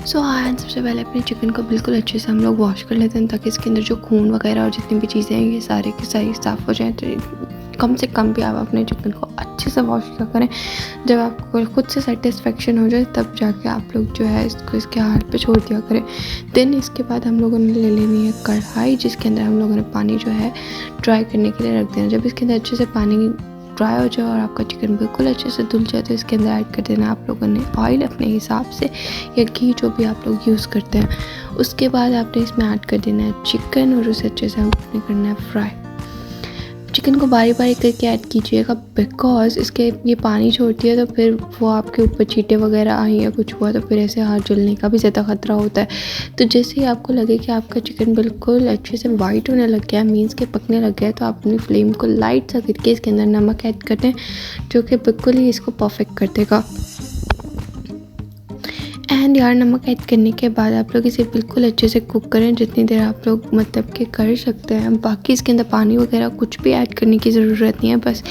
सो हाँ, सबसे पहले अपने चिकन को बिल्कुल अच्छे से हम लोग वॉश कर लेते हैं ताकि इसके अंदर जो खून वगैरह और जितनी भी चीज़ें हैं ये सारे की सारी साफ़ हो जाएँ। तो कम से कम भी आप अपने चिकन को अच्छे से वॉश किया करें। जब आपको खुद से सेटिस्फेक्शन हो जाए तब जाके आप लोग जो है इसको इसके हाथ पे छोड़ दिया करें। देन इसके बाद हम लोगों ने ले लेनी है कढ़ाई, जिसके अंदर हम लोगों ने पानी जो है ड्राई करने के लिए रख देना। जब इसके अंदर अच्छे से पानी ड्राई हो जाए और आपका चिकन बिल्कुल अच्छे से धुल जाए तो इसके अंदर ऐड कर देना आप लोगों ने ऑयल अपने हिसाब से या घी, जो भी आप लोग यूज़ करते हैं। उसके बाद आपने इसमें ऐड कर देना है चिकन और उसे अच्छे से आपने करना है फ्राई। चिकन को बारी बारी करके ऐड कीजिएगा बिकॉज इसके ये पानी छोड़ती है तो फिर वो आपके ऊपर छींटे वगैरह आई या कुछ हुआ तो फिर ऐसे हाथ जलने का भी ज़्यादा खतरा होता है। तो जैसे ही आपको लगे कि आपका चिकन बिल्कुल अच्छे से वाइट होने लग गया, मीन्स के पकने लग गया, तो आप अपनी फ्लेम को लाइट सा करके इसके अंदर नमक ऐड कर दें, जो कि बिल्कुल ही इसको परफेक्ट कर देगा। एंड यार नमक ऐड करने के बाद आप लोग इसे बिल्कुल अच्छे से कुक करें जितनी देर आप लोग मतलब कि कर सकते हैं। बाकी इसके अंदर पानी वगैरह कुछ भी ऐड करने की ज़रूरत नहीं है, बस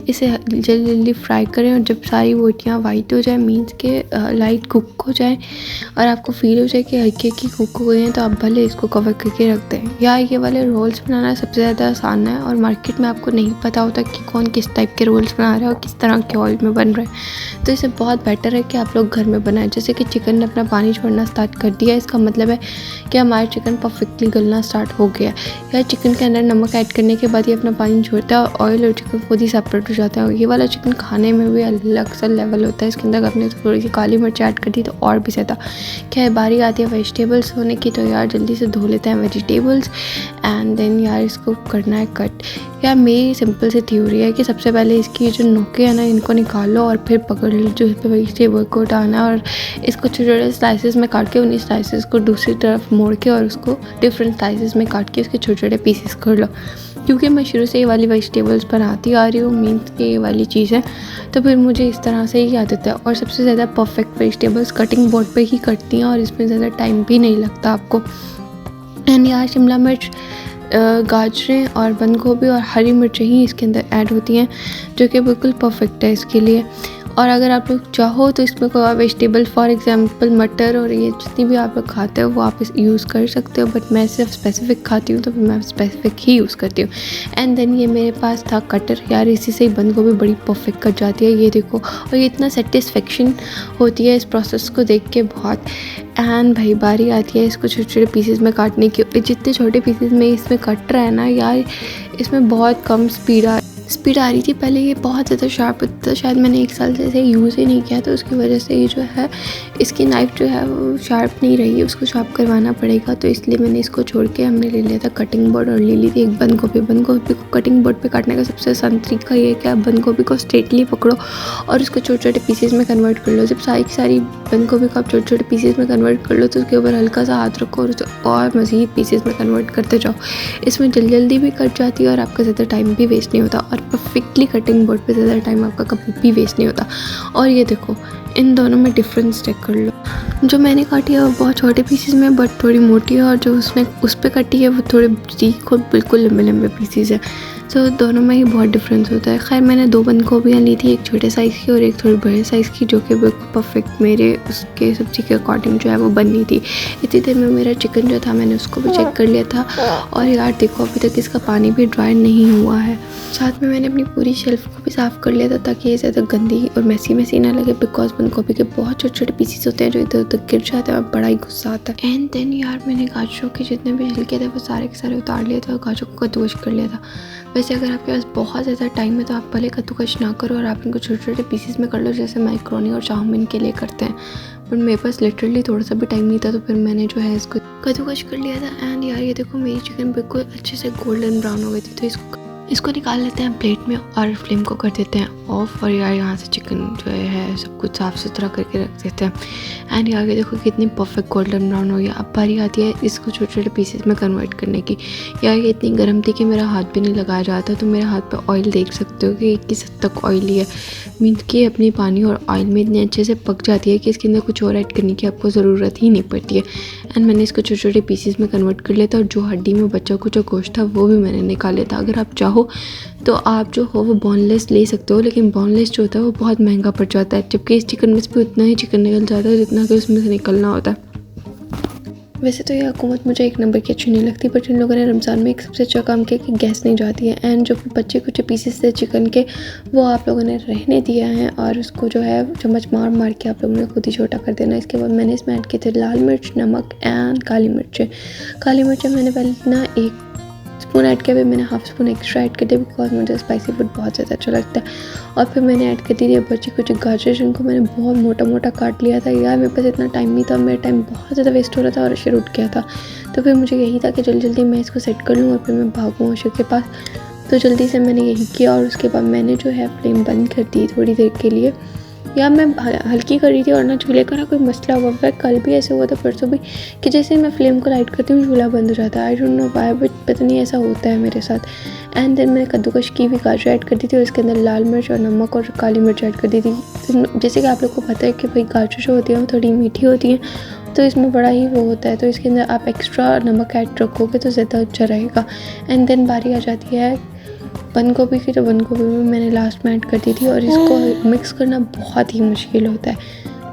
इसे जल्दी जल्दी फ्राई करें और जब सारी बोटियाँ वाइट हो जाए, मीन्स के लाइट कुक हो जाए और आपको फील हो जाए कि हल्की हल्की कुक हो गई हैं, तो आप भले इसको कवर करके रख दें। यार ये वाले रोल्स बनाना सबसे ज़्यादा आसान है और मार्केट में आपको नहीं पता होता कि कौन किस टाइप के रोल्स बना रहा है और किस तरह के ऑयल में बन रहा है, तो इसे बहुत बेटर है कि आप लोग घर में बनाएं। जैसे कि चिकन ने अपना पानी छोड़ना स्टार्ट कर दिया, इसका मतलब है कि हमारा चिकन परफेक्टली गलना स्टार्ट हो गया। या चिकन के अंदर नमक ऐड करने के बाद ये अपना पानी छोड़ता है और ऑयल और चिकन खुद ही सेपरेट हो जाता है। ये वाला चिकन खाने में भी अलग सा लेवल होता है। इसके अंदर आपने थोड़ी सी काली मिर्च ऐड कर दी तो और भी ज़्यादा। क्या बारी आती है वेजिटेबल्स होने की, तो यार जल्दी से धो लेते हैं वेजिटेबल्स एंड देन यार इसको करना है कट। यार मेरी सिंपल सी थ्योरी है कि सबसे पहले इसकी जो नोके हैं ना, इनको निकाल लो और फिर पकड़ लो जो वेजिटेबल को उठाना और इसको छोटे छोटे स्लाइसेस में काट के उन्हीं स्लाइसेस को दूसरी तरफ मोड़ के और उसको डिफरेंट स्लाइसेस में काट के उसके छोटे छोटे पीसेस कर लो। क्योंकि मैं शुरू से ये वाली वेजिटेबल्स बनाती आ रही हूँ, मीन्स कि ये वाली चीज़ है, तो फिर मुझे इस तरह से ही आदत है। और सबसे ज़्यादा परफेक्ट वेजिटेबल्स कटिंग बोर्ड पे ही कटती हैं और इसमें ज़्यादा टाइम भी नहीं लगता आपको। एंड यार शिमला मिर्च, गाजरें और बंद गोभी और हरी मिर्चें ही इसके अंदर ऐड होती हैं, जो कि बिल्कुल परफेक्ट है इसके लिए। और अगर आप लोग चाहो तो इसमें कोई और वेजिटेबल, फॉर एग्जांपल मटर और ये जितनी भी आप लोग खाते हो वो आप इस यूज़ कर सकते हो, बट मैं सिर्फ स्पेसिफिक खाती हूँ तो फिर मैं स्पेसिफिक ही यूज़ करती हूँ। एंड देन ये मेरे पास था कटर, यार इसी से ही बंद गोभी बड़ी परफेक्ट कट जाती है, ये देखो। और ये इतना सेटिस्फेक्शन होती है इस प्रोसेस को देख के बहुत। एंड भाई बारी आती है इसको छोटे छोटे पीसेस में काटने की। जितने छोटे पीसेस में इसमें कट रहा है ना यार, इसमें बहुत कम स्पीड आ रही थी पहले। ये बहुत ज़्यादा शार्प होता था, शायद मैंने 1 साल से इसे यूज़ ही नहीं किया, तो उसकी वजह से ये जो है इसकी नाइफ़ जो है वो शार्प नहीं रही है, उसको शार्प करवाना पड़ेगा। तो इसलिए मैंने इसको छोड़ के हमने ले लिया था कटिंग बोर्ड और ले ली थी एक बंद गोभी। बंद गोभी को कटिंग बोर्ड पे काटने का सबसे आसान तरीका ये है कि आप बंद गोभी को स्ट्रेटली पकड़ो और उसको छोटे छोटे पीसेज में कन्वर्ट कर लो। जब सारी की सारी बंद गोभी को आप छोटे छोटे पीसेज में कन्वर्ट कर लो तो उसके ऊपर हल्का सा हाथ रखो और उसे और मज़ीद पीसेज में कन्वर्ट करते जाओ। इसमें जल्दी भी कट जाती है और आपका ज़्यादा टाइम भी वेस्ट नहीं होता और परफेक्टली कटिंग बोर्ड पे ज़्यादा टाइम आपका कभी भी वेस्ट नहीं होता। और ये देखो इन दोनों में डिफरेंस चेक कर लो। जो मैंने काटी है वो बहुत छोटे पीसेस में बट थोड़ी मोटी है, और जो उसने उस पर कटी है वो थोड़ी बारीक और बिल्कुल लंबे लंबे पीसेस है। तो दोनों में ही बहुत डिफरेंस होता है। खैर मैंने 2 बंद गोभियाँ ली थी, एक छोटे साइज़ की और एक थोड़ी बड़े साइज़ की, जो कि बिल्कुल परफेक्ट मेरे उसके सब्ज़ी के अकॉर्डिंग जो है वो बननी थी। इतनी देर में मेरा चिकन जो था मैंने उसको भी चेक कर लिया था और यार देखो अभी तक इसका पानी भी ड्राई नहीं हुआ है। साथ में मैंने अपनी पूरी शेल्फ को भी साफ़ कर लिया था ताकि ये ज़्यादा गंदी और मैसी ना लगे, बिकॉज बंद गोभी के बहुत छोटे छोटे पीसेस होते हैं जो इधर उधर गिर जाते हैं और बड़ा ही गुस्सा आता है। एंड देन यार मैंने गाजरों के जितने भी छिलके थे वो सारे के सारे उतार लिए थे और गाजरों को कद्दूकस कर लिया था। वैसे अगर आपके पास बहुत ज़्यादा टाइम है तो आप भले कद्दूकस ना करो और आप इनको छोटे छोटे पीसेस में कर लो, जैसे मैक्रोनी और चाउमीन के लिए करते हैं। बट मेरे पास लिटरली थोड़ा सा भी टाइम नहीं था तो फिर मैंने जो है इसको कद्दूकस कर लिया था। एंड यार ये देखो मेरी चिकन बिल्कुल अच्छे से गोल्डन ब्राउन हो गई थी, तो इसको निकाल लेते हैं प्लेट में और फ्लेम को कर देते हैं ऑफ। और यार यहाँ से चिकन जो है सब कुछ साफ़ सुथरा करके रख देते हैं। एंड यार ये देखो कितनी परफेक्ट गोल्डन ब्राउन हो गया। अब बारी आती है इसको छोटे छोटे पीसेस में कन्वर्ट करने की। यार ये इतनी गर्म थी कि मेरा हाथ भी नहीं लगाया जाता, तो मेरे हाथ पे ऑयल देख सकते हो कि किस हद तक ऑयली है। मीन्स कि अपनी पानी और ऑयल में इतने अच्छे से पक जाती है कि इसके अंदर कुछ और ऐड करने की आपको ज़रूरत ही नहीं पड़ती है। एंड मैंने इसको छोटे छोटे पीसेस में कन्वर्ट कर लिया था और जो हड्डी में बचा कुछ गोश्त था वो भी मैंने निकाल लिया था। अगर आप चाहो तो आप जो हो वो बोनलेस ले सकते हो, लेकिन बोनलेस जो होता है वो बहुत महंगा पड़ जाता है, जबकि इस चिकन में से भी उतना ही चिकन निकल जाता है जितना कि उसमें से निकलना होता है। वैसे तो ये हुकूमत मुझे एक नंबर की अच्छी नहीं लगती, बट इन लोगों ने रमज़ान में एक सबसे अच्छा काम किया कि गैस नहीं जाती है। एंड जो बच्चे कुछ पीसेस थे चिकन के वो आप लोगों ने रहने दिया है और उसको जो है चम्मच मार मार के आप लोगों ने खुद ही छोटा कर देना। इसके बाद मैंने इसमें ऐड किए थे लाल मिर्च, नमक एंड काली मिर्चें। काली मिर्चें मैंने पहले ना 1 स्पून ऐड किया, फिर मैंने हाफ स्पून एक्स्ट्रा ऐड कर दिया बिकॉज मुझे स्पाइसी फूड बहुत ज़्यादा अच्छा लगता है। और फिर मैंने ऐड कर दी बची कुछ गाजर जिनको मैंने बहुत मोटा मोटा काट लिया था। यार मेरे पास इतना टाइम नहीं था, मेरा टाइम बहुत ज़्यादा वेस्ट हो रहा था और अशर उठ गया था। तो फिर मुझे यही था कि जल्दी जल्दी मैं इसको सेट कर लूँ और फिर मैं भागूँ अशर के पास। तो जल्दी से मैंने यही किया और उसके बाद मैंने जो है फ्लेम बंद कर दी थोड़ी देर के लिए। या मैं हल्की कर रही थी और ना चूल्हे का ना कोई मसला हुआ है। कल भी ऐसे हुआ था, परसों भी, कि जैसे मैं फ्लेम को लाइट करती हूँ चूल्हा बंद हो जाता है। I don't know why, but पता नहीं ऐसा होता है मेरे साथ। एंड देन मैंने कद्दूकश की हुई गाजर ऐड कर दी थी और इसके अंदर लाल मिर्च और नमक और काली मिर्च ऐड कर दी थी। जैसे कि आप लोग को पता है कि भाई गाजर जो होती है वो थोड़ी मीठी होती है, तो इसमें बड़ा ही वो होता है, तो इसके अंदर आप एक्स्ट्रा नमक ऐड रखोगे तो ज़्यादा अच्छा रहेगा। एंड देन बारी आ जाती है बंद गोभी की, तो बंद गोभी में मैंने लास्ट में ऐड कर दी थी। और इसको मिक्स करना बहुत ही मुश्किल होता है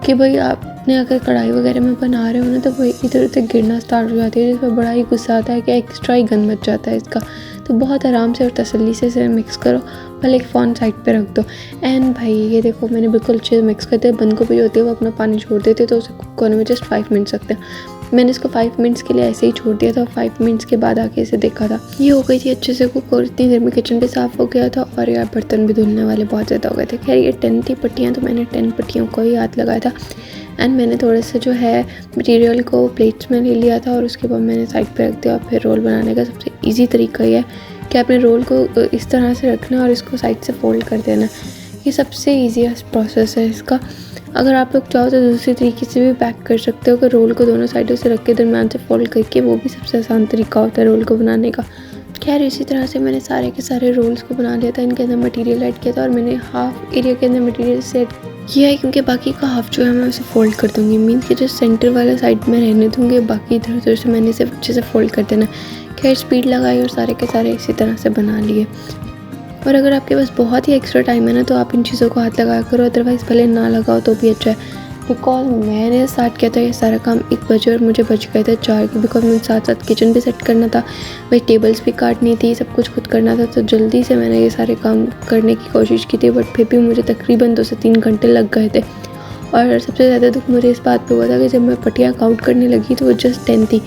कि भाई आपने अगर कढ़ाई वगैरह में बना रहे हो ना तो वो इधर उधर गिरना स्टार्ट हो जाती है, जिसमें बड़ा ही गुस्सा आता है कि एक्स्ट्रा ही गंद मच जाता है इसका। तो बहुत आराम से और तसल्ली से इसे मिक्स करो, पहले एक फ़ोन साइड पे रख दो। एंड भाई ये देखो मैंने बिल्कुल अच्छे से मिक्स करते हैं। बंद गोभी जो होती है वो अपना पानी छोड़ देते तो उसे कुक होने में जस्ट 5 मिनट्स लगते हैं। मैंने इसको 5 मिनट्स के लिए ऐसे ही छोड़ दिया था। 5 मिनट्स के बाद आके इसे देखा था, ये हो गई थी अच्छे से कुक और इतनी देर में किचन भी साफ़ हो गया था और यार बर्तन भी धुलने वाले बहुत ज़्यादा हो गए थे। खैर ये 10 थी पट्टियाँ, तो मैंने 10 पट्टियों को ही हाथ लगाया था। एंड मैंने थोड़ा सा जो है मटेरियल को प्लेट्स में ले लिया था और उसके बाद मैंने साइड पे रख दिया। और फिर रोल बनाने का सबसे ईजी तरीका ये है कि आपने रोल को इस तरह से रखना और इसको साइड से फोल्ड कर देना। ये सबसे ईजीएस्ट प्रोसेस है इसका। अगर आप लोग चाहो तो दूसरी तरीके से भी पैक कर सकते हो कि रोल को दोनों साइडों से रख के दरम्यान से फोल्ड करके, वो भी सबसे आसान तरीका होता है रोल को बनाने का। खैर इसी तरह से मैंने सारे के सारे रोल्स को बना लिया था। इनके अंदर मटेरियल ऐड किया था और मैंने हाफ एरिया के अंदर मटेरियल सेट किया है क्योंकि बाकी का हाफ जो है मैं उसे फोल्ड कर दूँगी। मीन्स कि जो सेंटर वाला साइड में रहने दूँगी, बाकी इधर उधर से मैंने इसे अच्छे से फोल्ड कर देना। खैर स्पीड लगाई और सारे के सारे इसी तरह से बना लिए। और अगर आपके पास बहुत ही एक्स्ट्रा टाइम है ना तो आप इन चीज़ों को हाथ लगाया करो, अदरवाइज़ भले ना लगाओ तो भी अच्छा है। बिकॉज मैंने स्टार्ट किया था ये सारा काम 1 बजे और मुझे बच गए थे 4 के, बिकॉज मुझे साथ साथ किचन भी सेट करना था, वेजिटेबल्स भी काटनी थी, सब कुछ खुद करना था। तो जल्दी से मैंने ये सारे काम करने की कोशिश की थी, बट फिर भी मुझे तकरीबन 2 से 3 घंटे लग गए थे। और सबसे ज़्यादा दुख मुझे इस बात पे हुआ था कि जब मैं पट्टियाँ काउंट करने लगी तो वो जस्ट 10 थी।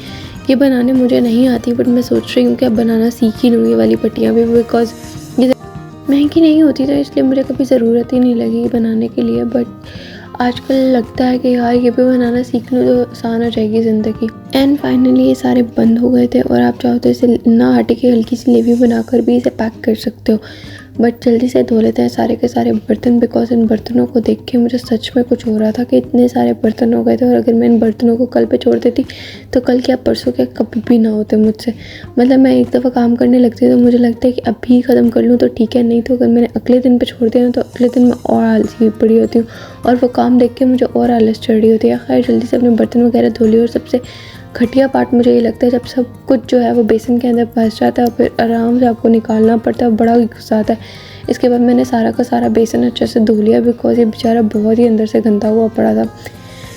ये बनाने मुझे नहीं आती, बट मैं सोच रही हूँ कि अब बनाना सीख ही लूँ ये वाली पट्टियाँ भी, बिकॉज ये महंगी नहीं होती तो इसलिए मुझे कभी ज़रूरत ही नहीं लगी बनाने के लिए। बट आजकल लगता है कि यार ये भी बनाना सीख लूँ तो आसान हो जाएगी ज़िंदगी। एंड फाइनली ये सारे बंद हो गए थे और आप चाहो तो इसे ना आटे की हल्की सी लेवी बनाकर भी इसे पैक कर सकते हो। बट जल्दी से धो लेते हैं सारे के सारे बर्तन, बिकॉज इन बर्तनों को देख के मुझे सच में कुछ हो रहा था कि इतने सारे बर्तन हो गए थे और अगर मैं इन बर्तनों को कल पे छोड़ देती तो कल क्या परसों क्या कभी भी ना होते मुझसे। मतलब मैं एक दफ़ा काम करने लगती तो मुझे लगता है कि अभी ख़त्म कर लूँ तो ठीक है, नहीं तो अगर मैंने अगले दिन पे छोड़ दिया तो अगले दिन मैं और आलसी हुई पड़ी होती हूँ और वो काम देख के मुझे और आलस चढ़ रही होती है। खैर जल्दी से अपने बर्तन वगैरह धो लिए और सबसे घटिया पार्ट मुझे ये लगता है जब सब कुछ जो है वो बेसन के अंदर फंस जाता है और फिर आराम से आपको निकालना पड़ता है, बड़ा ही गुस्सा आता है। इसके बाद मैंने सारा का सारा बेसन अच्छे से धो लिया, बिकॉज ये बेचारा बहुत ही अंदर से गंदा हुआ पड़ा था।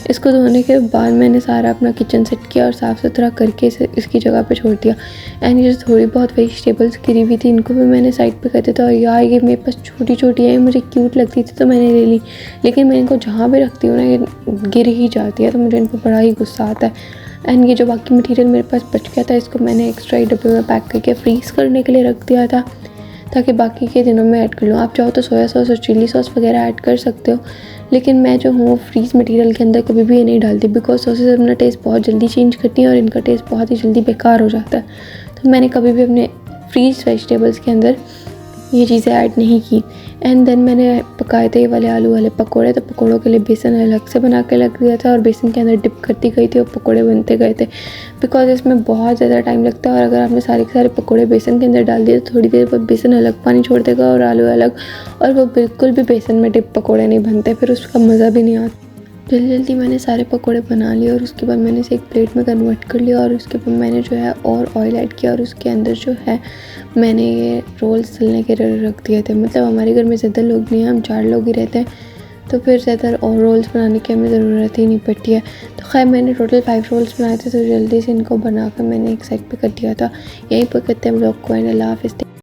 इसको धोने के बाद मैंने सारा अपना किचन सेट किया और साफ़ सुथरा करके इसे इसकी जगह पे छोड़ दिया। एंड ये थोड़ी बहुत वेजिटेबल्स गिरी हुई थी, इनको भी मैंने साइड पे कर दिया था। और यार ये मेरे पास छोटी छोटी है, मुझे क्यूट लगती थी तो मैंने ले ली, लेकिन मैं इनको जहाँ भी रखती हूँ ना ये गिर ही जाती है, तो मुझे इन पर बड़ा ही गुस्सा आता है। एंड ये जो बाकी मटेरियल मेरे पास बच गया था इसको मैंने एक्स्ट्रा ही डब्बे में पैक करके फ्रीज़ करने के लिए रख दिया था ताकि बाकी के दिनों में ऐड कर लूँ। आप चाहो तो सोया सॉस और चिली सॉस वगैरह ऐड कर सकते हो, लेकिन मैं जो हूँ फ्रीज़ मटेरियल के अंदर कभी भी ये नहीं डालती, बिकॉज सॉसेस अपना टेस्ट बहुत जल्दी चेंज करती हैं और इनका टेस्ट बहुत ही जल्दी बेकार हो जाता है। तो मैंने कभी भी अपने फ्रीज़ वेजिटेबल्स के अंदर ये चीज़ें ऐड नहीं की। एंड देन मैंने पकाए थे ये वाले आलू वाले पकोड़े, तो पकोड़ों के लिए बेसन अलग से बना के रख दिया था और बेसन के अंदर डिप करती गई थी और पकोड़े बनते गए थे, बिकॉज इसमें बहुत ज़्यादा टाइम लगता है। और अगर आपने सारे के सारे पकोड़े बेसन के अंदर डाल दिए तो थोड़ी देर बाद बेसन अलग पानी छोड़ देगा और आलू अलग, और वो बिल्कुल भी बेसन में डिप पकोड़े नहीं बनते, फिर उसका मज़ा भी नहीं आता। जल्दी जल्दी मैंने सारे पकोड़े बना लिए और उसके बाद मैंने इसे एक प्लेट में कन्वर्ट कर लिया और उसके बाद मैंने जो है और ऑयल ऐड किया और उसके अंदर जो है मैंने ये रोल्स तलने के लिए रख दिए थे। मतलब हमारे घर में ज़्यादा लोग नहीं हैं, हम 4 लोग ही रहते हैं, तो फिर ज़्यादा और रोल्स बनाने की हमें ज़रूरत ही नहीं पड़ती है। तो खैर मैंने टोटल 5 रोल्स बनाए थे, तो जल्दी से इनको बनाकर मैंने एक साइड पे कर दिया था। यहीं पर करते हैं ब्लॉग को एंड अल्लाह हाफ़िज़।